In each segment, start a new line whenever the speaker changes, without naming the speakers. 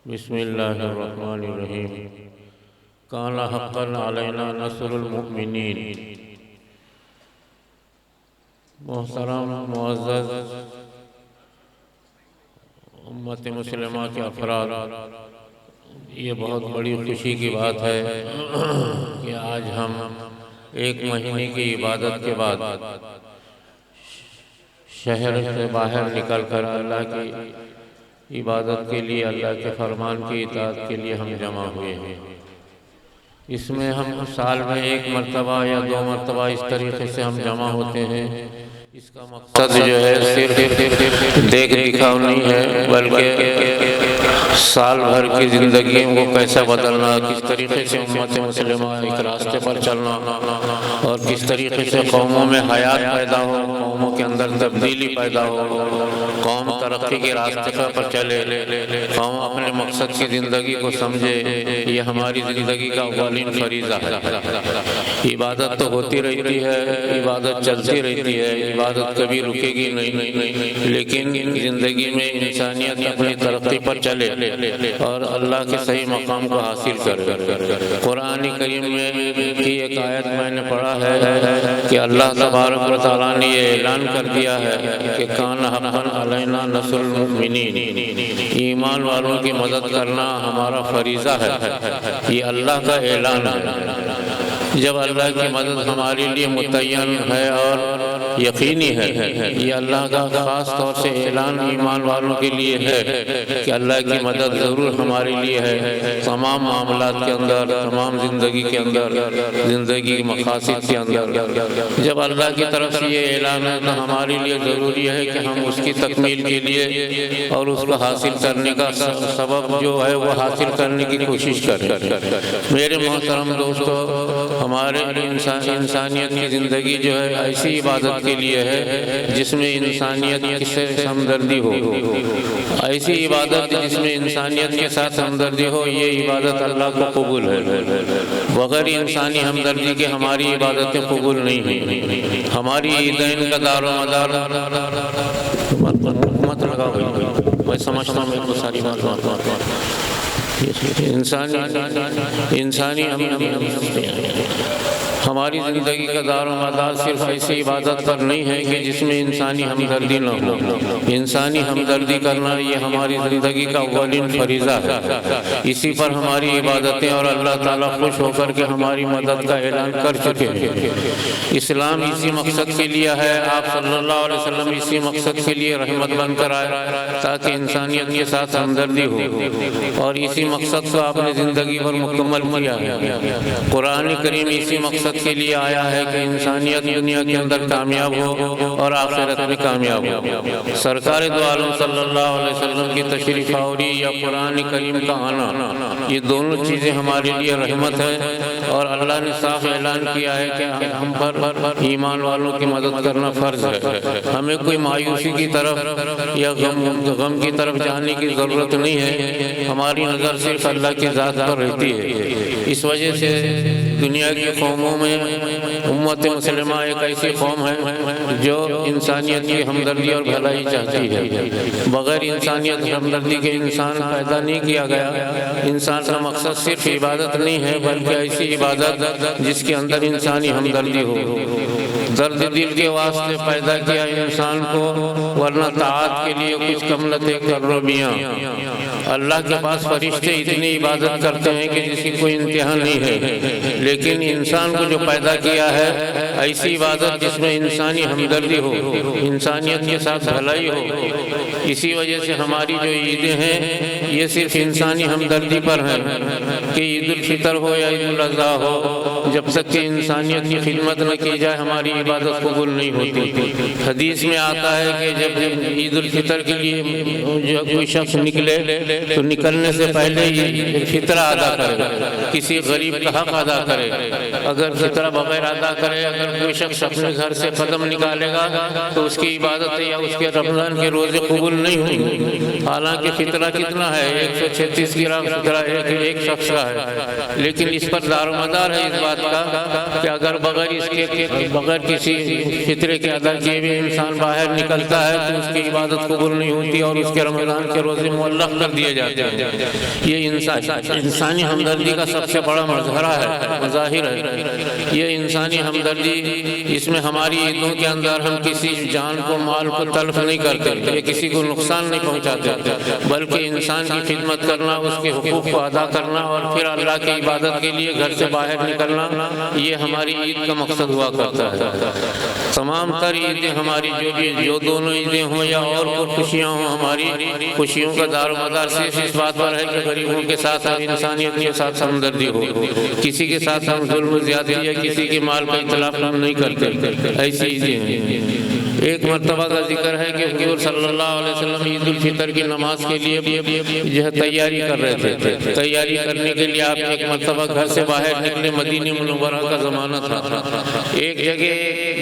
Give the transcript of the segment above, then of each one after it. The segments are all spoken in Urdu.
بسم اللہ الرحمن الرحیم کان حقا علینا نصر المؤمنین۔ محترم معزز امت مسلمہ کے افراد، یہ بہت بڑی خوشی کی بات ہے کہ آج ہم ایک مہینے کی عبادت کے بعد شہر سے باہر نکل کر اللہ کی عبادت کے لیے، اللہ کے فرمان کی اطاعت کے لیے ہم جمع ہوئے ہیں۔ اس میں ہم سال میں ایک مرتبہ یا دو مرتبہ اس طریقے سے ہم جمع ہوتے ہیں۔ اس کا مقصد جو ہے صرف دیکھ دکھاؤ نہیں ہے، بلکہ سال بھر کی زندگی کو کیسا بدلنا، کس طریقے سے امت مسلمہ ایک راستے پر چلنا، اور کس طریقے سے قوموں میں حیات پیدا ہو، قوموں کے اندر تبدیلی پیدا ہو، قوم ترقی کے راستے پر چلے، قوم اپنے مقصد کی زندگی کو سمجھے۔ یہ ہماری زندگی کا اولین فریضہ ہے۔ عبادت تو ہوتی رہتی ہے، عبادت چلتی رہتی ہے، عبادت کبھی رکے گی نہیں، لیکن زندگی میں انسانیت اپنی ترقی پر چلے اور اللہ کے صحیح مقام کو حاصل کرے۔ قرآن کریم میں کی ایک آیت میں نے پڑھا ہے کہ اللہ تبارک و تعالیٰ نے یہ اعلان کر دیا ہے کہ کان حقا علینا نصر المؤمنین، ایمان والوں کی مدد کرنا ہمارا فریضہ ہے۔ یہ اللہ کا اعلان ہے۔ جب اللہ کی مدد ہمارے لیے متعین ہے اور یقینی ہے، یہ اللہ کا خاص طور سے اعلان ایمان والوں کے لیے ہے کہ اللہ کی مدد ضرور ہمارے لیے ہے، تمام معاملات کے اندر، تمام زندگی کے اندر، زندگی کے مقاصد کے اندر۔ جب اللہ کی طرف سے یہ اعلان ہے تو ہمارے لیے ضروری ہے کہ ہم اس کی تکمیل کے لیے اور اس کو حاصل کرنے کا سبب جو ہے وہ حاصل کرنے کی کوشش کریں۔ میرے محترم دوستو، ہمارے انسانیت کی زندگی جو ہے ایسی عبادت کے لیے ہے جس میں انسانیت سے ہمدردی ہو، ایسی عبادت جس میں انسانیت کے ساتھ ہمدردی ہو، یہ عبادت اللہ کو قبول ہے۔ بغیر انسانی ہمدردی کے ہماری عبادتیں قبول نہیں ہیں۔ ہماری عیدین کا دار و مدار مت لگاؤ، میں سمجھتا ہوں میرے کو ساری بات انسانی ہماری زندگی کا دار و مدار صرف ایسی عبادت پر نہیں ہے کہ جس میں انسانی ہمدردی نہ ہو۔ انسانی ہمدردی کرنا یہ ہماری زندگی کا اولین فریضہ ہے۔ اسی پر ہماری عبادتیں اور اللہ تعالیٰ خوش ہو کر کے ہماری مدد کا اعلان کر چکے ہیں۔ اسلام اسی مقصد کے لیے ہے، آپ صلی اللہ علیہ وسلم اسی مقصد کے لیے رحمت بن کر آئے تاکہ انسانیت کے ساتھ ہمدردی ہو، اور اسی مقصد کو آپ نے زندگی پر مکمل کیا ہے۔ قرآن کریم اسی مقصد کے لیے آیا ہے کہ انسانیت دنیا کے اندر کامیاب ہو اور آخرت میں کامیاب ہو۔ سرکار دو عالم صلی اللہ علیہ وسلم کی تشریف آوری یا قرآن کریم کا آنا، یہ دونوں چیزیں ہمارے لیے رحمت ہے، اور اللہ نے صاف اعلان کیا ہے کہ ہم پر ایمان والوں کی مدد کرنا فرض ہے۔ ہمیں کوئی مایوسی کی طرف یا غم کی طرف جانے کی ضرورت نہیں ہے، ہماری نظر صرف اللہ کی ذات پر رہتی ہے۔ اس وجہ سے دنیا کی قوموں میں امت مسلمہ ایک ایسی قوم ہے جو انسانیت کی ہمدردی اور بھلائی چاہتی ہے۔ بغیر انسانیت ہمدردی کے انسان پیدا نہیں کیا گیا۔ انسان کا مقصد صرف عبادت نہیں ہے، بلکہ ایسی عبادت جس کے اندر انسانی ہمدردی ہو۔ درد دل کے واسطے پیدا کیا انسان کو، ورنہ طاعت کے لیے کچھ کم لتے کرو میاں۔ اللہ کے پاس فرشتے اتنی عبادت کرتے ہیں کہ جس کی کوئی انتہا نہیں ہے، لیکن انسان کو جو پیدا کیا ہے ایسی عبادت جس میں انسانی ہمدردی ہو، انسانیت کے ساتھ بھلائی ہو۔ اسی وجہ سے ہماری جو عیدیں ہیں یہ صرف انسانی ہمدردی پر ہیں کہ عید الفطر ہو یا عید الاضحیٰ ہو، جب تک کہ انسانیت کی خدمت نہ کی جائے ہماری عبادت قبول نہیں ہوتی۔ حدیث میں آتا ہے کہ جب عید الفطر کے لیے کوئی شخص نکلے تو نکلنے سے پہلے یہ فطرہ ادا کرے، کسی غریب کا حق ادا کرے۔ اگر فطرہ بغیر ادا کرے، اگر کوئی شخص اپنے گھر سے قدم نکالے گا تو اس کی عبادت یا اس کے رمضان کے روزے قبول نہیں ہوں گے۔ حالانکہ فطرہ کتنا ہے، 136 گرام فطرہ ایک شخص کا ہے، لیکن اس پر دار و مدار ہے اس بات کا کہ اگر بغیر کسی فطرے کے ادا کیے ہوئے انسان باہر نکلتا ہے تو اس کی عبادت قبول نہیں ہوتی اور اس کے رمضان کے روزے معلق کر دیے جاتے ہیں۔ یہ انسانی ہمدردی کا سب سے بڑا مظاہر ہے۔ یہ انسانی ہمدردی، اس میں ہماری عیدوں کے اندر ہم کسی جان کو، مال کو تلف نہیں کرتے یا کسی کو نقصان نہیں پہنچاتے، بلکہ انسان کی خدمت کرنا، اس کے حقوق کو ادا کرنا اور پھر اللہ کی عبادت کے لیے گھر سے باہر نکلنا، یہ ہماری عید کا مقصد ہوا کرتا ہے۔ تمام تر عیدیں ہماری جو دونوں عیدیں ہوں یا اور کوئی خوشیاں ہوں، ہماری خوشیوں کا دار و مدار صرف اس بات پر ہے کہ غریبوں کے ساتھ اور انسانیت کے ساتھ ہمدردی ہو، کسی کے ساتھ ہم ظلم و زیادتی یا کسی کے مال کا اختلاف ہم نہیں کرتے، ایسی عیدیں ہیں۔ ایک مرتبہ کا ذکر ہے کہ حضور صلی اللہ علیہ وسلم عید الفطر کی نماز کے لیے جو ہے تیاری کر رہے تھے۔ تیاری کرنے کے لیے آپ ایک مرتبہ گھر سے باہر نکلے، مدینہ منورہ کا زمانہ تھا۔ ایک جگہ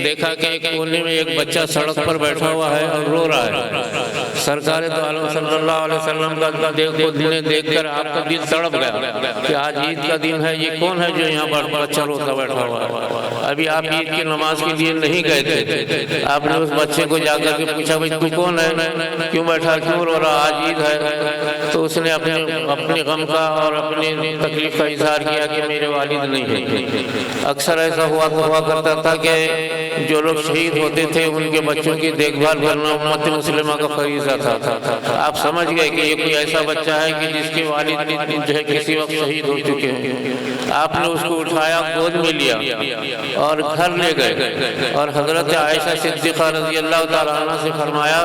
دیکھا کہ ایک کونے میں ایک بچہ سڑک پر بیٹھا ہوا ہے اور رو رہا ہے۔ سرکار دو عالم صلی اللہ علیہ وسلم کا دیکھ کر آپ کا دل تڑپ گیا کہ آج عید کا دن ہے، یہ کون ہے جو یہاں پر بچہ روتا بیٹھا ہوا ہے؟ ابھی آپ عید کی نماز کے لیے نہیں گئے تھے۔ آپ نے اس بچے کو جا کر کے پوچھا بھائی تو کون ہے، کیوں بیٹھا، کیوں رو رہا، آج عید ہے؟ تو اس نے اپنے غم کا اور اپنی تکلیف کا اظہار کیا کہ میرے والد نہیں ہے۔ اکثر ایسا ہوا کرتا تھا کہ جو لوگ شہید ہوتے تھے ان کے بچوں کی دیکھ بھال کرنا امت مسلمہ کا فریضہ تھا۔ آپ سمجھ گئے کہ یہ کوئی ایسا بچہ ہے کہ جس کے والد جو ہے کسی وقت شہید ہو چکے ہیں۔ آپ نے اس کو اٹھایا، گود میں لیا اور گھر لے گئے اور حضرت عائشہ صدیقہ رضی اللہ تعالیٰ عنہ سے فرمایا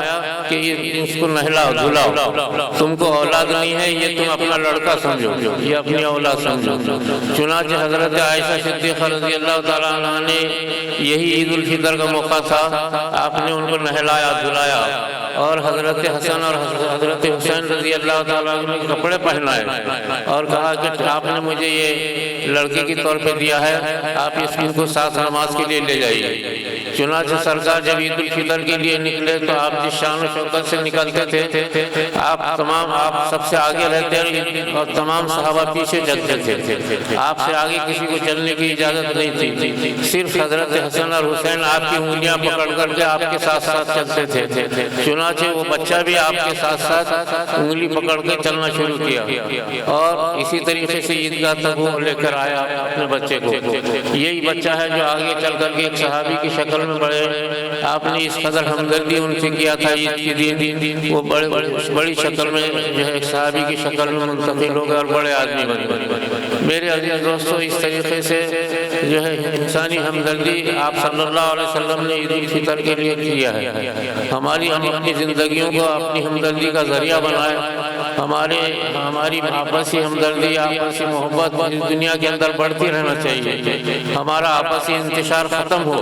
کہ اس کو نہلاؤ دھلاؤ، تم کو اولاد نہیں ہے، یہ تم اپنا لڑکا سمجھو، یہ اپنی اولاد سمجھو۔ چنانچہ حضرت عائشہ صدیقہ رضی اللہ تعالیٰ عنہ نے، یہی عید الفطر کا موقع تھا، آپ نے ان کو نہلایا دھلایا اور حضرت حسن اور حضرت حسین رضی اللہ تعالیٰ عنہ کے کپڑے پہنائے اور کہا کہ آپ نے مجھے یہ لڑکی کے طور پہ دیا ہے، آپ اس کو ساتھ نماز کے لیے لے جائیے۔ چنانچہ سرکار جب عید الفطر کے لیے نکلے تو آپ جس شان و شوکت سے نکلتے تھے، آپ سب سے آگے رہتے اور تمام صحابہ پیچھے چلتے تھے۔ آپ سے آگے کسی کو چلنے کی اجازت نہیں تھی، صرف حضرت حسن اور حسین آپ کی انگلیاں پکڑ کر کے آپ کے ساتھ ساتھ چلتے تھے۔ چنانچہ وہ بچہ بھی آپ کے ساتھ ساتھ انگلی پکڑ کے چلنا شروع کیا اور اسی طریقے سے عیدگاہ تک وہ لے کر آیا اپنے بچے کو۔ یہی بچہ ہے جو آگے چل کر کے ایک صحابی کی شکل میں بڑے، آپ نے اس قدر ہمدردی ان سے کیا تھا عید کے دن، وہ بڑی شکل میں جو ہے ایک صحابی کی شکل میں منتقل ہو گئے اور بڑے آدمی بن گئے۔ میرے عزیز دوستو، اس طریقے سے جو ہے انسانی ہمدردی آپ صلی اللہ علیہ وسلم نے عید الفطر کے لیے کیا ہے۔ ہم اپنی زندگیوں کو اپنی ہمدردی کا ذریعہ بنائے، ہماری آپسی ہمدردی، آپسی محبت دنیا کے اندر بڑھتی رہنا چاہیے۔ ہمارا آپسی انتشار ختم ہو،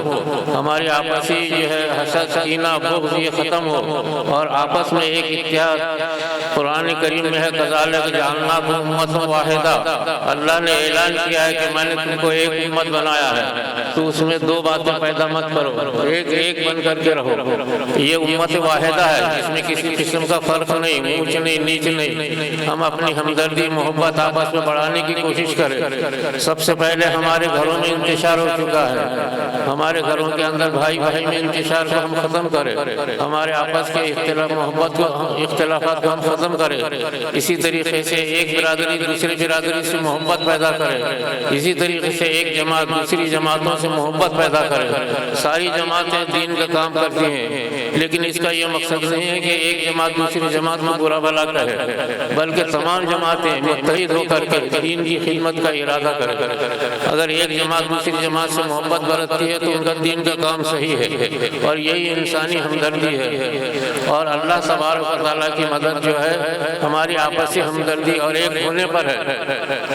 ہماری آپسی جو ہے حسد، کینہ، بغض یہ ختم ہو اور آپس میں ایک اتحاد۔ قرآن کریم میں ہے کذالک جعلناکم امۃ واحدہ، اللہ نے اعلان کیا ہے کہ میں نے تم کو ایک امت بنایا ہے، تو اس میں دو باتیں پیدا مت کرو، ایک بن کر کے رہو۔ یہ امت واحدہ ہے جس میں کسی قسم کا فرق نہیں، اونچ نہیں نیچ نہیں۔ ہم اپنی ہمدردی محبت آپس میں بڑھانے کی کوشش کریں۔ سب سے پہلے ہمارے گھروں میں انتشار ہو چکا ہے، ہمارے گھروں کے اندر بھائی میں انتشار کو ہم ختم کریں، ہمارے آپس کے اختلافات کو ہم ختم کریں۔ اسی طریقے سے ایک برادری دوسری برادری سے محبت پیدا کرے، اسی طریقے سے ایک جماعت دوسری جماعتوں سے محبت پیدا کرے۔ ساری جماعتیں دین کا کام کرتی ہیں، لیکن اس کا یہ مقصد نہیں ہے کہ ایک جماعت دوسری جماعت کو برا بھلا کہے، بلکہ تمام جماعتیں متحد ہو کر کے دین کی خدمت کا ارادہ کرے۔ اگر ایک جماعت دوسری جماعت سے محبت برتتی ہے تو ان کا دین کا کام صحیح ہے، اور یہی انسانی ہمدردی ہے۔ اور اللہ تبارک و تعالیٰ کی مدد جو ہے ہے ہماری آپسی ہمدردی اور ایک ہونے پر ہے۔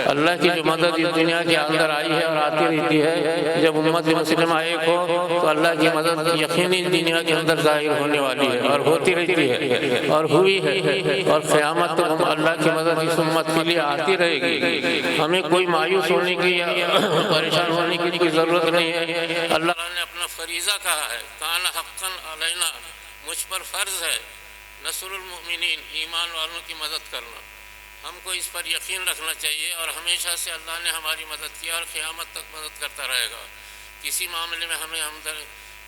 اللہ کی جو مدد اس دنیا کے اندر آئی ہے اور آتی رہتی ہے، جب امت مسلمہ ایک ہو تو اللہ کی مدد یقینی دنیا کے اندر ظاہر ہونے والی ہے اور ہوتی رہتی ہے اور ہوئی ہے، اور قیامت تک اللہ کی مدد اس امت کے لیے آتی رہے گی۔ ہمیں کوئی مایوس ہونے کی یا پریشان ہونے کی کوئی ضرورت نہیں ہے۔ اللہ نے اپنا فریضہ کہا ہے، کان حقا علینا، مجھ پر فرض ہے نصر المؤمنین، ایمان والوں کی مدد کرنا۔ ہم کو اس پر یقین رکھنا چاہیے، اور ہمیشہ سے اللہ نے ہماری مدد کی اور قیامت تک مدد کرتا رہے گا۔ کسی معاملے میں ہمیں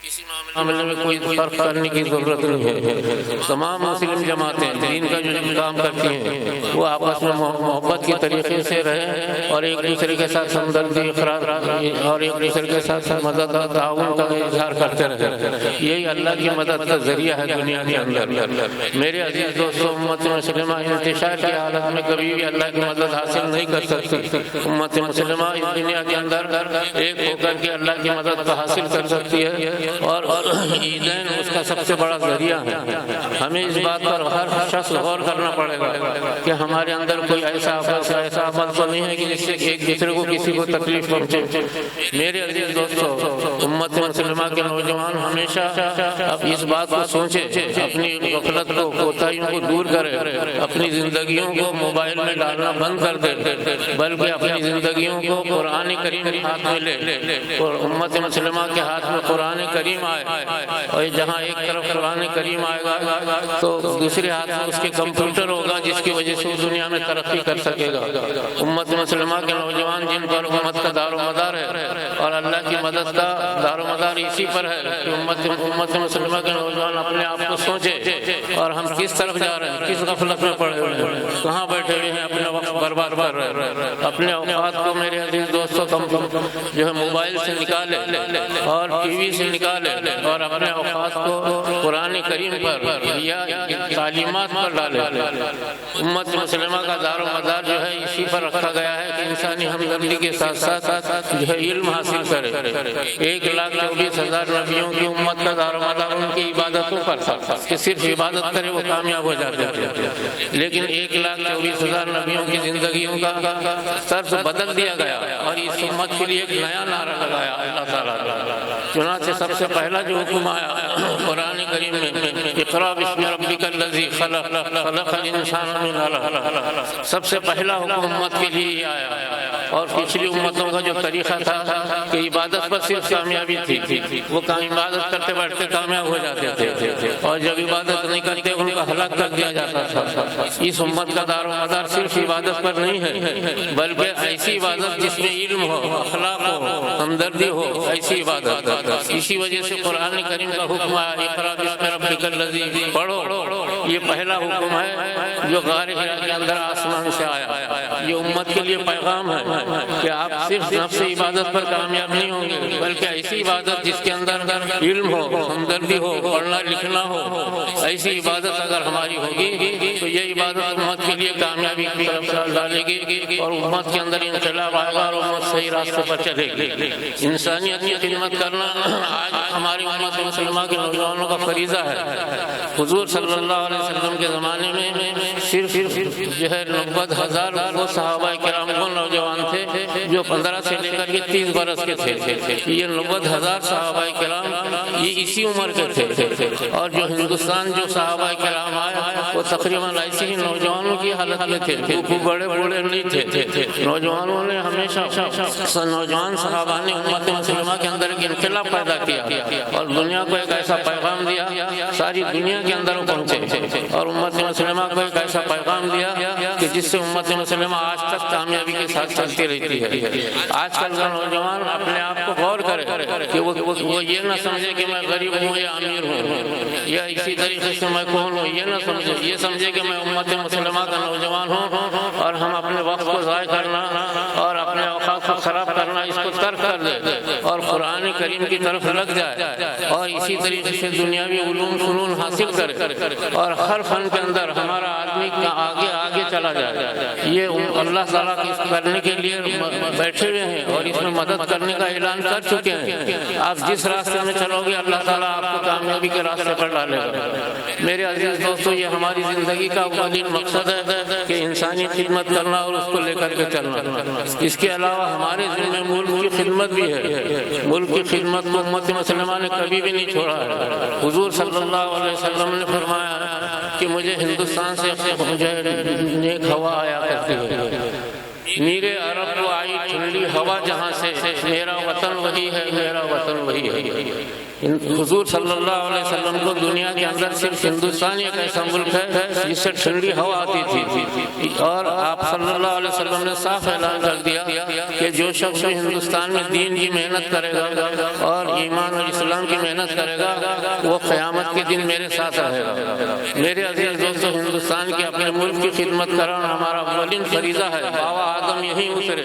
کسی معاملے میں کوئی فرق کرنے کی ضرورت نہیں ہے۔ تمام مسلم جماعتیں دین کا جو کام کرتی ہیں وہ آپس میں محبت کے طریقے سے رہیں اور ایک دوسرے کے ساتھ ہمدردی اور ایک دوسرے کے ساتھ مدد اور تعاون کا اظہار کرتے رہیں۔ یہی اللہ کی مدد کا ذریعہ ہے دنیا کے اندر۔ میرے عزیز دوستو، امت مسلمہ انتشار کی حالت میں کبھی بھی اللہ کی مدد حاصل نہیں کر سکتی۔ امت مسلمہ اس دنیا کے اندر ایک ہو کر کے اللہ کی مدد کو حاصل کر سکتی ہے، اور عیدین اس کا سب سے بڑا ذریعہ ہے۔ ہمیں اس بات پر ہر شخص غور کرنا پڑے گا کہ ہمارے اندر کوئی ایسا عمل تو نہیں ہے کہ جس سے ایک دوسرے کو کسی کو تکلیف پہنچے۔ میرے عزیز دوستو، امت مسلمہ کے نوجوان ہمیشہ اب اس بات کو سوچیں، اپنی غفلت کو، کوتاہیوں کو دور کرے، اپنی زندگیوں کو موبائل میں ڈالنا بند کر دے، بلکہ اپنی زندگیوں کو قرآن کریم ہاتھ میں لے، اور امت مسلمہ کے ہاتھ میں قرآن کریم آئے، اور جہاں ایک طرف قرآن کریم آئے گا تو دوسرے ہاتھ میں اس کے کمپیوٹر ہوگا، جس کی وجہ سے دنیا میں ترقی کر سکے گا۔ امت مسلمہ کے نوجوان جن پر امت کا دار و مدار ہے اور اللہ کی مدد کا دار و مدار اسی پر ہے کہ امت مسلمہ کے نوجوان اپنے آپ کو سوچے اور ہم کس طرف جا رہے ہیں، کس غفلت میں پڑے ہوئے ہیں، کہاں بیٹھے ہوئے ہیں، اپنا وقت برباد کر رہے ہیں۔ اپنے اوقات کو میرے عزیز دوستوں جو ہے موبائل سے نکالے اور ٹی وی سے نکالے، اور اپنے اوقات کو قرآن کریم پر یا تعلیمات پر ڈالے۔ امت مسلمہ کا دار و مدار جو ہے اسی پر رکھا گیا ہے کہ انسانی ہمدردی کے ساتھ ساتھ جو ہے علم حاصل کرے۔ 1,24,000 نبیوں کی امت کا دار و مدار ان کی عبادتوں پر تھا کہ صرف عبادت کرے وہ کامیاب ہو جاتے تھے، لیکن 1,24,000 نبیوں کی زندگیوں کا طرز بدل دیا گیا، اور اس امت کے لیے ایک نیا نعرہ لگایا اللہ تعالیٰ۔ چنانچہ سب سے پہلا جو حکم آیا قرآن کریم میں، اقرأ باسم ربک الذی خلق، خلق الانسان من علق، سب سے پہلا حکم امت کے لیے یہ آیا۔ اور پچھلی امتوں کا جو طریقہ تھا کہ عبادت پر صرف کامیابی تھی، وہ عبادت کرتے بیٹھتے کامیاب ہو جاتے تھے، اور جب عبادت نہیں کرتے ان کا ہلاک کر دیا جاتا تھا۔ اس امت کا دار و مدار صرف عبادت پر نہیں ہے، بلکہ ایسی عبادت جس میں علم ہو، اخلاق ہو، ہمدردی ہو، ایسی عبادت۔ اسی وجہ سے قرآن کریم کا حکم آیا، اقرأ باسم ربک الذی، پڑھو۔ یہ پہلا حکم ہے جو غار حرا کے اندر آسمان سے آیا۔ یہ امت کے لیے پیغام ہے کہ آپ صرف نفس عبادت پر کامیاب نہیں ہوں گے، بلکہ ایسی عبادت جس کے اندر علم ہو، ہمدردی ہو، پڑھنا لکھنا ہو، ایسی عبادت اگر ہماری ہوگی تو یہ عبادت امت کے لیے کامیابی کی طرف ڈالے گی، اور امت کے اندر انقلاب آئے گا اور امت صحیح راستے پر چلے گی۔ انسانیت کی خدمت کرنا آج ہماری امت مسلمہ کے نوجوانوں کا فریضہ ہے۔ حضور صلی اللہ علیہ وسلم کے زمانے میں صرف جو ہے 90,000 وہ صحابہ کرام وہ نوجوان تھے جو 15 سے لے کر کے 30 برس کے تھے۔ یہ 90,000 صحابہ کرام یہ اسی عمر کے تھے، اور جو ہندوستان جو صحابہ کرام آئے وہ تقریباً ایسے ہی نوجوانوں کی حالت میں تھے، وہ بڑے بوڑھے نہیں تھے۔ نوجوانوں نے ہمیشہ نوجوان صحابہ نے امت مسلمہ کے اندر ایک انقلاب پیدا کیا اور دنیا کو ایک ایسا پیغام دیا، ساری دنیا کے اندر پہنچے، اور امت مسلمہ کو ایک ایسا پیغام دیا کہ جس سے امت مسلمہ آج تک کامیابی کے ساتھ چلتی رہتی ہے۔ آج کل کا نوجوان اپنے آپ کو غور کرے کہ وہ یہ نہ سمجھے کہ میں غریب ہوں یا امیر ہوں، یا اسی طریقے سے میں کون ہوں، یہ نہ سمجھے، یہ سمجھے کہ میں امت مسلمہ کا نوجوان ہوں، اور ہم اپنے وقت کو ضائع کرنا اور اپنے اوقات کو خراب کرنا اس کو ترک کر دے، اور اور قرآن کریم کی طرف لگ جائے اور اسی طریقے سے دنیاوی علوم فنون حاصل کرے اور ہر فن کے اندر ہمارا آدمی آگے چلا جائے، یہ اللہ تعالیٰ اس کرنے کے لیے بیٹھے ہوئے ہیں اور اس میں مدد کرنے کا اعلان کر چکے ہیں۔ آپ جس راستے میں چلو گے اللہ تعالیٰ آپ کو کامیابی کے راستے پر ڈالے گا۔ میرے عزیز دوستو، یہ ہماری زندگی کا اولین مقصد ہے کہ انسانی خدمت کرنا اور اس کو لے کر کے چلنا۔ اس کے علاوہ ہمارے ذمہ ملک کی خدمت بھی ہے۔ ملک کی خدمت کو امت مسلمہ نے کبھی بھی نہیں چھوڑا ہے۔ حضور صلی اللہ علیہ وسلم نے فرمایا کہ مجھے ہندوستان سے مجھے نیک ہوا آیا کرتی ہے، میرے عرب کو آئی ٹھنڈی ہوا جہاں سے، میرا وطن وہی ہے، میرا وطن وہی ہے۔ حضور صلی اللہ علیہ وسلم کو دنیا کے اندر صرف ہندوستان ایک ایسا ملک ہے جس سے ٹھنڈی ہوا آتی تھی، اور آپ صلی اللہ علیہ وسلم نے صاف اعلان کر دیا کہ جو شخص ہندوستان میں دین کی محنت کرے گا اور ایمان اور اسلام کی محنت کرے گا وہ قیامت کے دن میرے ساتھ رہے گا۔ میرے عزیز دوستو، ہندوستان کے اپنے ملک کی خدمت کرنا ہمارا اولین فریضہ ہے۔ بابا آدم یہیں اترے،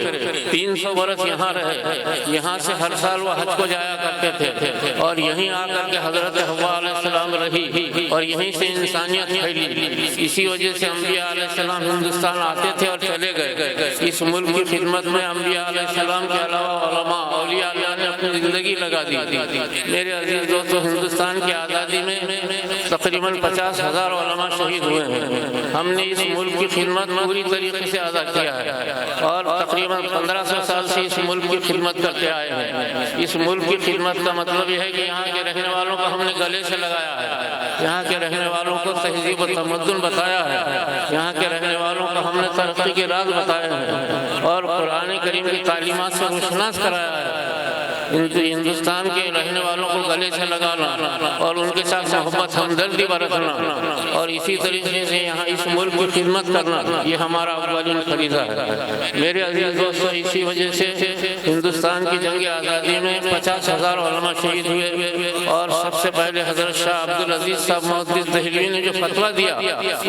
300 برس یہاں رہے، یہاں سے ہر سال وہ حج کو جایا کرتے تھے اور یہیں آ کر کے حضرت حوا علیہ السلام رہی اور یہیں سے انسانیت پھیلی۔ اسی وجہ سے انبیاء علیہ السلام ہندوستان آتے تھے اور چلے گئے۔ اس ملک کی خدمت میں انبیاء علیہ السلام کے علاوہ علماء اولیاء اللہ نے اپنی زندگی لگا دی۔ میرے عزیز دوستو، ہندوستان کی آزادی میں تقریباً 50,000 علماء شہید ہوئے ہیں۔ ہم نے اس ملک کی خدمت پوری طریقے سے ادا کیا ہے اور تقریباً 1500 سال سے اس ملک کی خدمت کرتے آئے ہیں۔ اس ملک کی خدمت کا مطلب یہ ہے کہ یہاں کے رہنے والوں کو ہم نے گلے سے لگایا ہے، یہاں کے رہنے والوں کو تہذیب و تمدن بتایا ہے، یہاں کے رہنے والوں کو ہم نے ترقی کے راز بتائے ہیں اور قرآن کریم کی تعلیمات سے روشناس کرایا ہے۔ ہندوستان کے رہنے والوں کو گلے سے لگانا اور ان کے ساتھ محبت ہمدردی برتنا اور اسی طریقے سے یہاں اس ملک کی خدمت کرنا، یہ ہمارا اولین فریضہ ہے۔ میرے عزیز دوستو، اسی وجہ سے ہندوستان کی جنگ آزادی میں 50,000 علماء شہید ہوئے اور سب سے پہلے حضرت شاہ عبدالعزیز صاحب محدث دہلوی نے جو فتویٰ دیا،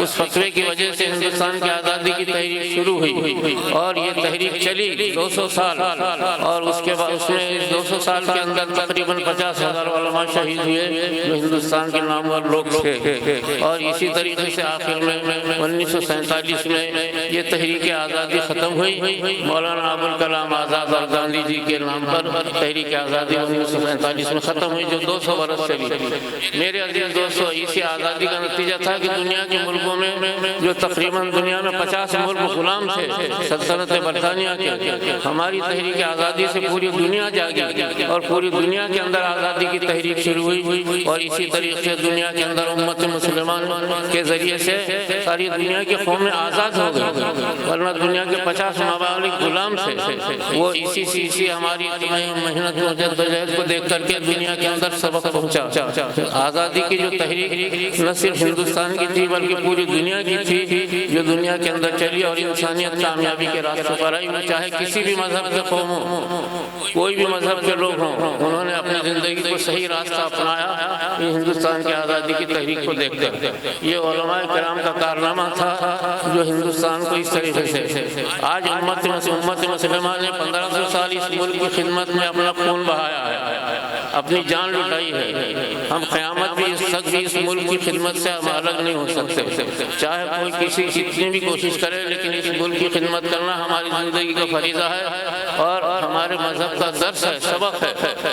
اس فتوے کی وجہ سے ہندوستان کی آزادی کی تحریک شروع ہوئی اور یہ تحریک چلی 200 سال اور اس کے بعد اس میں 200 سال کے اندر تقریباً 50,000 علماء شہید ہوئے جو ہندوستان کے نامور لوگ تھے اور اسی طریقے سے آخر میں 1947 میں یہ تحریک آزادی ختم ہوئی۔ مولانا ابوالکلام آزاد اور گاندھی جی کے نام پر تحریک آزادی 1947 میں ختم ہوئی جو 200 برس چلی۔ میرے عزیز دوستو، اسی آزادی کا نتیجہ تھا کہ دنیا کے ملکوں میں جو تقریباً دنیا میں 50 ملک غلام تھے سلطنت برطانیہ کے، ہماری تحریک آزادی سے پوری دنیا جاگی اور پوری دنیا کے اندر آزادی کی تحریک شروع ہوئی اور اسی طریقے سے دنیا کے اندر امت مسلمان کے ذریعے سے ساری دنیا کی قومیں آزاد ہو گئی، ورنہ دنیا کے 50 ممالک غلام تھے۔ وہ اسی ہماری محنت و جدوجہد کو دیکھ کر کے دنیا کے اندر سبق پہنچا۔ آزادی کی جو تحریک نہ صرف ہندوستان کی تھی بلکہ پوری دنیا کی تھی، جو دنیا کے اندر چلی اور انسانیت کامیابی کے راستے پر آئی۔ وہ چاہے کسی بھی مذہب کے قوم ہو، کوئی بھی مذہب کے لوگ ہوں، انہوں نے اپنی زندگی کو صحیح راستہ اپنایا ہندوستان کی آزادی کی تحریک کو دیکھ کر۔ یہ علماء کرام کا کارنامہ تھا جو ہندوستان کو اس طریقے سے آج امت مسلمہ نے 1500 سال اس ملک کی خدمت میں اپنا خون بہایا ہے، اپنی جان لٹائی ہے۔ ہم قیامت بھی اس ملک کی خدمت سے ہم الگ نہیں ہو سکتے، چاہے کوئی کتنی بھی کوشش کرے، لیکن اس ملک کی خدمت کرنا ہماری زندگی کا فریضہ ہے اور ہمارے مذہب کا درس ہے، سبق ہے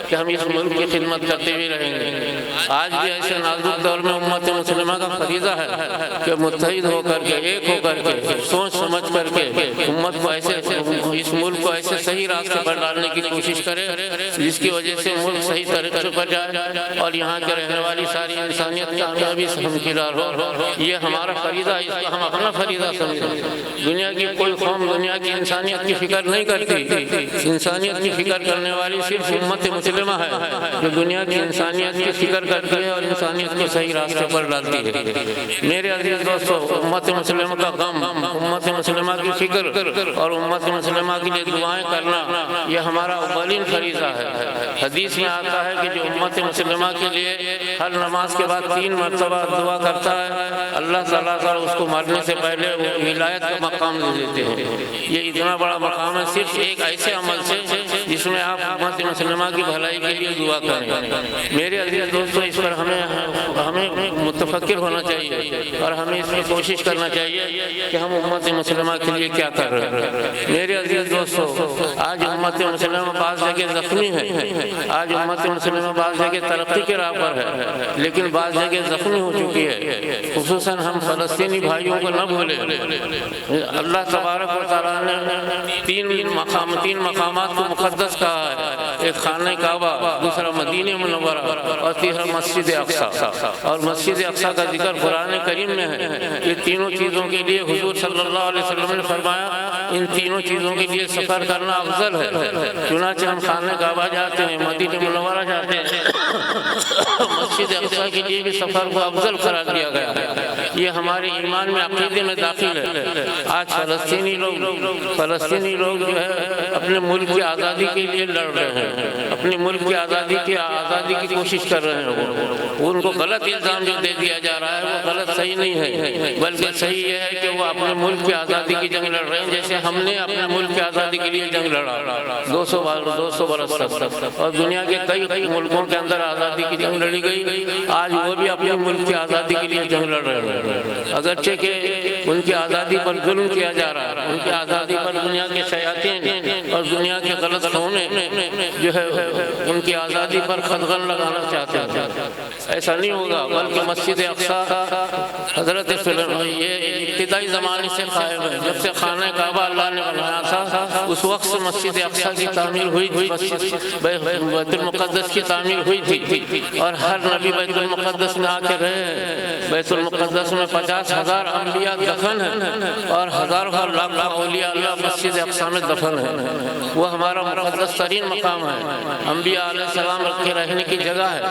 کہ ہم اس ملک کی خدمت کرتے بھی رہیں گے۔ آج بھی ایسے نازک دور میں امت مسلمہ کا فریضہ ہے کہ متحد ہو کر کے، ایک ہو کر کے، سوچ سمجھ کر کے امت کو ایسے اس ملک کو ایسے صحیح راستے پر ڈالنے کی کوشش کرے جس کی وجہ سے ملک صحیح طریقے پر جائے اور یہاں کے رہنے والی ساری انسانیت کامیابی سے ہمکنار ہو۔ یہ ہمارا فریضہ ہے، اس کو ہم اپنا فریضہ سمجھیں۔ دنیا کی کوئی قوم دنیا کی انسانیت کی فکر نہیں کرتی، انسانیت کی فکر کرنے والی صرف امت مسلمہ ہے جو دنیا کی انسانیت کی فکر کرتی ہے اور انسانیت کو صحیح راستے پر ڈالتی ہے۔ میرے عزیز دوستو، امت مسلمہ کا غم، امت مسلمہ کی فکر اور امت مسلمہ کے لیے دعائیں کرنا یہ ہمارا اولین فریضہ ہے۔ حدیث میں آتا ہے کہ جو امت مسلمہ کے لیے ہر نماز کے بعد 3 مرتبہ دعا کرتا ہے، اللہ تعالیٰ اس کو مرنے سے پہلے ولایت کا مقام دے دیتے ہیں۔ یہ اتنا بڑا مقام ہے صرف ایک ایسے عمل سے جس میں آپ امت مسلمہ کی بھلائی کے لیے دعا کریں۔ میرے عزیز دوستو، اس پر ہمیں متفکر ہونا چاہیے اور ہمیں اس میں کوشش کرنا چاہیے کہ ہم امت مسلمہ کے لیے کیا کر رہے ہیں۔ میرے عزیز دوستو، آج امت مسلمہ بعض جگہ زخمی ہے، آج امت مسلمہ بعض جگہ ترقی کے راہ پر ہے، لیکن بعض جگہ زخمی ہو چکی ہے۔ خصوصاً ہم فلسطینی بھائیوں کو نہ بھولیں۔ اللہ تبارک و تعالیٰ نے تین مقامات کو مقدس کہا ہے، ایک خانہ کعبہ، دوسرا مدینہ منورہ اور تیسرا مسجد اقصی۔ اور مسجد اقصی کا ذکر قرآن کریم میں ہے۔ یہ تینوں چیزوں کے لیے حضور صلی اللہ علیہ وسلم نے فرمایا ان تینوں چیزوں کے لیے سفر کرنا افضل ہے۔ چنانچہ ہم خانہ کعبہ جاتے ہیں، مدینہ منورہ جاتے ہیں، مسجد اقصی کے لیے بھی سفر کو افضل قرار دیا گیا ہے۔ یہ ہمارے ایمان میں عقیدے میں داخل ہے۔ آج فلسطینی لوگ جو ہے اپنے ملک کی آزادی کے لیے لڑ رہے ہیں، اپنے ملک کی آزادی کی کوشش کر رہے ہیں۔ ان کو غلط الزام جو دے دیا جا رہا ہے وہ غلط صحیح نہیں ہے، بلکہ صحیح یہ ہے کہ وہ اپنے ملک کی آزادی کی جنگ لڑ رہے ہیں، جیسے ہم نے اپنے ملک کی آزادی کے لیے جنگ لڑا 200 برس تک، اور دنیا کے کئی ملکوں کے اندر آزادی کی جنگ لڑی گئی۔ آج وہ بھی اپنے ملک کی آزادی کے لیے جنگ لڑ رہے ہیں، اگرچہ کہ ان کی آزادی پر ظلم کیا جا رہا ہے، ان کی آزادی پر دنیا کے شیاطین اور دنیا کے غلط قومیں جو ہے ان کی آزادی پر خدغن لگانا چاہتے ہیں۔ ایسا نہیں ہوگا، بلکہ مسجد اقصی حضرت سلیمان یہ ابتدائی زمانے سے قائم ہے۔ جب سے خانہ کعبہ اللہ نے بنایا تھا اس وقت سے مسجد اقصی کی تعمیر ہوئی تھی، بیت المقدس کی تعمیر ہوئی تھی، اور ہر نبی بیت المقدس میں آ کے رہے ہیں۔ بیت المقدس میں 50,000 انبیاء دفن ہیں اور ہزاروں لاکھ اولیاء اللہ مسجد اقصی میں دفن ہیں۔ وہ ہمارا مقدس ترین مقام ہے، انبیاء علیہ السلام کے رہنے کی جگہ ہے،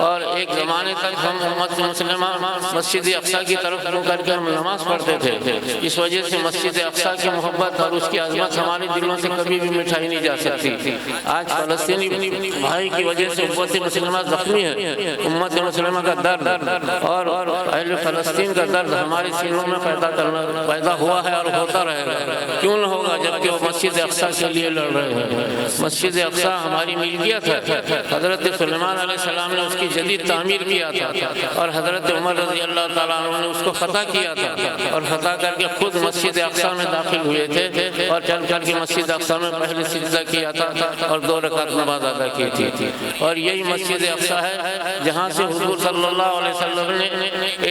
اور ایک زمانے تک ہم امت مسلمہ مسجد اقصی کی طرف رو کر کے ہم نماز پڑھتے تھے۔ اس وجہ سے مسجد اقصی کی محبت اور اس کی عظمت ہمارے دلوں سے کبھی بھی مٹھائی نہیں جا سکتی۔ آج فلسطینی بھائی کی وجہ سے امت مسلمہ زخمی ہے۔ امت مسلمہ کا درد اور اہل فلسطین کا درد ہمارے سینوں میں پیدا ہوا ہے اور ہوتا رہے گا۔ کیوں نہ ہوگا جبکہ وہ مسجد اقصی کے لیے لڑ رہے ہیں۔ مسجد اقصی ہماری ملکیت ہے، حضرت سلیمان علیہ السلام نے اس کی جدید تعمیر کیا تھا، اور حضرت عمر رضی اللہ تعالیٰ عنہ نے اس کو فتح کیا تھا، اور فتح کر کے خود مسجد اقصی میں داخل ہوئے تھے، اور چل کر کے مسجد اقصی میں پہلے سجدہ کیا تھا اور 2 رکعت نماز ادا کی تھی۔ اور یہی مسجد اقصی ہے جہاں سے حضور صلی اللہ علیہ وسلم نے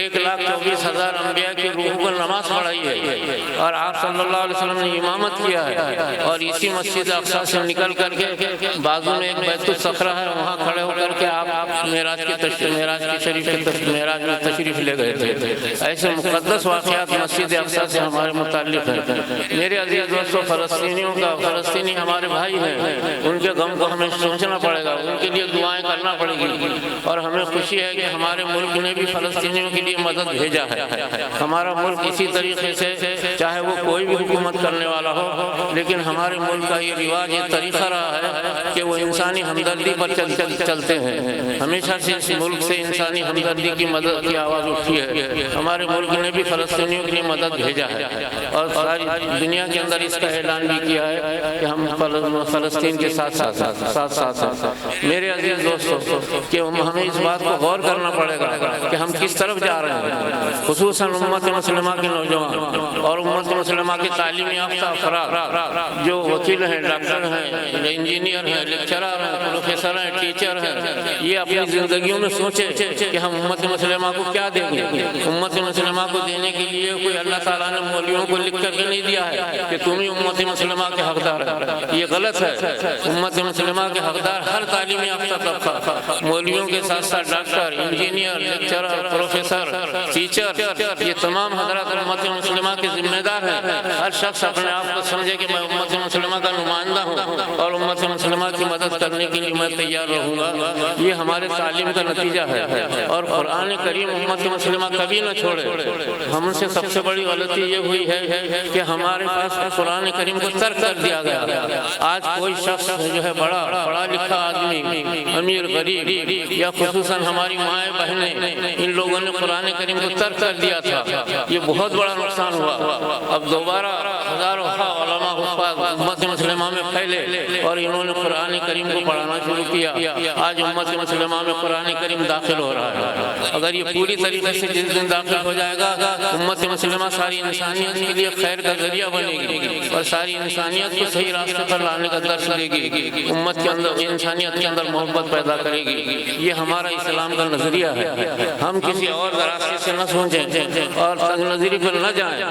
1,24,000 انبیاء کی روح پر نماز پڑھائی ہے، اور آپ صلی اللہ علیہ وسلم نے امامت کیا ہے۔ اور اسی مسجد اقصی سے نکل کر کے بازو میں ایک بیت الصخرہ ہے، وہاں کھڑے ہو کر کے آپ معراج میں تشریف لے گئے تھے۔ ایسے مقدس واقعات مسجد اقصی سے ہمارے متعلق ہیں۔ میرے عزیز دوستو، فلسطینی ہمارے بھائی ہیں، ان کے غم کو ہمیں سوچنا پڑے گا، ان کے لیے دعائیں کرنا پڑے گی، اور ہمیں خوشی ہے کہ ہمارے ملک نے بھی فلسطینیوں کے لیے مدد بھیجا ہے۔ ہمارا ملک اسی طریقے سے، چاہے وہ کوئی بھی حکومت کرنے والا ہو، لیکن ہمارے ملک کا یہ رواج، یہ طریقہ رہا ہے کہ وہ انسانی ہمدردی پر چلتے ہیں۔ ہمیشہ سے اس ملک سے انسانی ہمدردی کی مدد کی آواز اٹھی ہے۔ ہمارے ملک نے بھی فلسطینیوں کے لیے مدد بھیجا ہے، اور ساری دنیا کے اندر اس کا اعلان بھی کیا ہے کہ ہم فلسطین کے ساتھ ہیں۔ میرے عزیز دوستو، کہ ہمیں اس بات کو غور کرنا پڑے گا کہ ہم کس طرف جا رہے ہیں، خصوصاً امت مسلمہ کے نوجوان اور امت مسلمہ کے تعلیم یافتہ افراد جو وکیل ہیں، ڈاکٹر ہیں، انجینئر ہیں، لیکچرر ہیں، پروفیسر ہیں، ٹیچر ہیں، یہ اپنی زندگیوں میں سوچیں کہ ہم امت مسلمہ کو کیا دیں گے۔ امت مسلمہ کو دینے کے لیے کوئی اللہ تعالیٰ نے مولویوں کو لکھ کر کے نہیں دیا ہے کہ تم ہی امت مسلمہ کے حقدار ہیں، یہ غلط ہے۔ امت مسلمہ کے حقدار ہر تعلیم یافتہ طبقہ، مولویوں کے ساتھ ساتھ doctor, engineer, lecturer, professor, teacher, یہ تمام حضرات امت مسلمہ کے ذمہ دار ہیں۔ ہر شخص اپنے آپ کو سمجھے کہ میں امت مسلمہ کا نمائندہ ہوں اور امت مسلمہ کی مدد کرنے کے لیے میں تیار رہوں گا۔ یہ ہمارے تعلیم کا نتیجہ ہے، اور قرآن کریم امت مسلمہ کبھی نہ چھوڑے۔ ہم سے سب سے بڑی غلطی یہ ہوئی ہے کہ ہمارے پاس قرآن کریم کو ترک کر دیا گیا۔ آج کوئی شخص جو ہے پڑھا لکھا آدمی، امیر غریب، یا خصوصاً ہماری مائیں بہنیں، ان لوگوں نے قرآن کریم کو ترک کر دیا تھا۔ یہ بہت بڑا نقصان ہوا۔ اب دوبارہ ہزاروں علماء حفاظ امت مسلمہ میں پھیلے اور انہوں نے قرآن کریم کو پڑھانا شروع کیا. آج امت مسلمہ میں قرآن کریم داخل ہو رہا ہے. اگر یہ پوری طریقے سے جس دن داخل ہو جائے گا امت مسلمہ ساری انسانیت کے لیے خیر کا ذریعہ بنے گی اور ساری انسانیت کو صحیح راستے پر لانے کا درس دے گی. امت کے اندر انسانیت کے اندر محبت پیدا کرے گی. یہ ہمارا اسلام کا نظریہ ہے. ہم کسی اور راستے سے نہ سوچیں اور تنگ نظری پر نہ جائیں.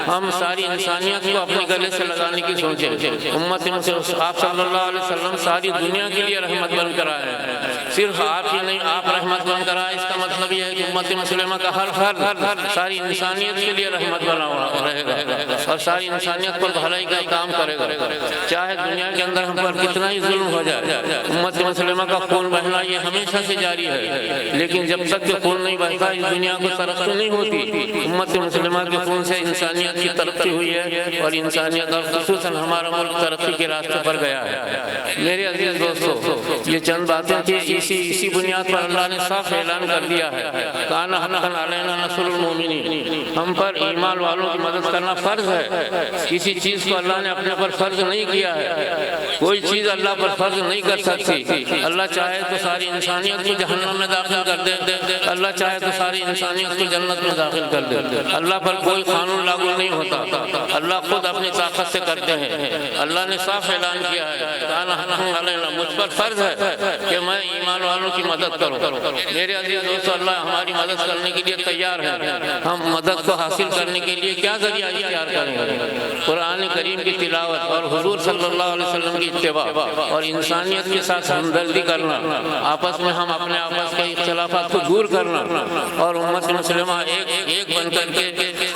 ہم ساری انسانیت کو اپنے گلے سے لگانے کی سوچیں. امت آپ صلی اللہ علیہ وسلم ساری دنیا کے لیے رحمت بن کر آئے ہیں. صرف آپ ہی نہیں, آپ رحمت بن کر آئے. اس کا مطلب یہ ہے کہ امت مسلمہ کا ہر فرد ساری انسانیت کے لیے رحمت بنا رہے گا اور ساری انسانیت پر بھلائی کا کام کرے گا. چاہے دنیا کے اندر ہم پر کتنا ہی ظلم ہو جائے, امت مسلمہ کا خون بہنا یہ ہمیشہ سے جاری ہے. لیکن جب تک کہ خون نہیں بہتا اس دنیا کو ترقی نہیں ہوتی. امت مسلمہ کے خون سے انسانیت کی ترقی ہوئی ہے اور انسانیت اور خصوصاً ہمارا ملک ترقی کے راستے پر گیا ہے. میرے عزیز دوستو, یہ چند باتیں تھیں. اسی بنیاد پر اللہ نے صاف اعلان کر دیا ہے کان حقا علینا نصر المؤمنین. ہم پر ایمان والوں کی مدد کرنا فرض ہے. کسی چیز کو اللہ نے اپنے پر فرض نہیں کیا ہے. کوئی چیز اللہ پر فرض نہیں کر سکتی. اللہ چاہے تو ساری انسانیت کو جہنم میں داخل کر دے, اللہ چاہے تو ساری انسانیت کو جنت میں داخل کر دے. اللہ پر کوئی قانون لاگو نہیں ہوتا. اللہ خود اپنی طاقت سے کرتے ہیں. اللہ نے صاف اعلان کیا ہے کان حقا علینا, مجھ پر فرض ہے کہ میں ایمان والوں کی مدد کروں. میرے عزیز دوستو, اللہ ہماری مدد کرنے کے لیے تیار ہے. ہم مدد کو حاصل کرنے کے لیے کیا ذریعہ اختیار کریں گے؟ قرآن کریم کی تلاوت اور حضور صلی اللہ علیہ وسلم کی اتباع اور انسانیت کے ساتھ ہمدردی کرنا. آپس میں ہم اپنے آپس کے اختلافات کو دور کرنا اور امت مسلمہ ایک بن کر کے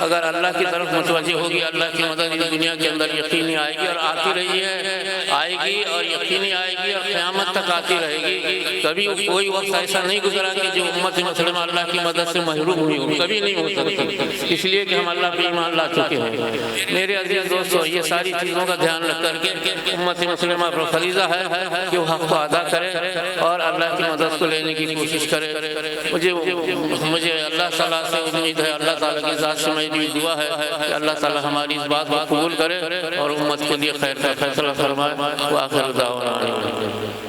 اگر اللہ کی طرف متوجہ ہوگی, اللہ کی مدد اس دنیا کے اندر یقینی آئے گی اور آتی رہی ہے, آئے گی اور یقینی آئے گی اور قیامت تک آتی رہے گی. کبھی کوئی وقت ایسا نہیں گزرا کہ جو امت مسلمہ اللہ کی مدد سے محروم ہوئی ہو, کبھی نہیں ہو سکتی, اس لیے کہ ہم اللہ پہ ایمان لا چکے ہیں. میرے عزیز دوستو, یہ ساری چیزوں کا دھیان رکھ کر کے امت مسلمہ پر فریضہ ہے کہ وہ حق کو ادا کرے اور اللہ کی مدد کو لینے کی کوشش کرے. مجھے اللہ تعالیٰ سے امید ہے, اللہ تعالیٰ کی ذات سے میری دعا ہے کہ اللہ تعالیٰ ہماری اس بات کو قبول کرے اور امت کے لیے خیر کا فیصلہ فرمائے. وآخر دعوانا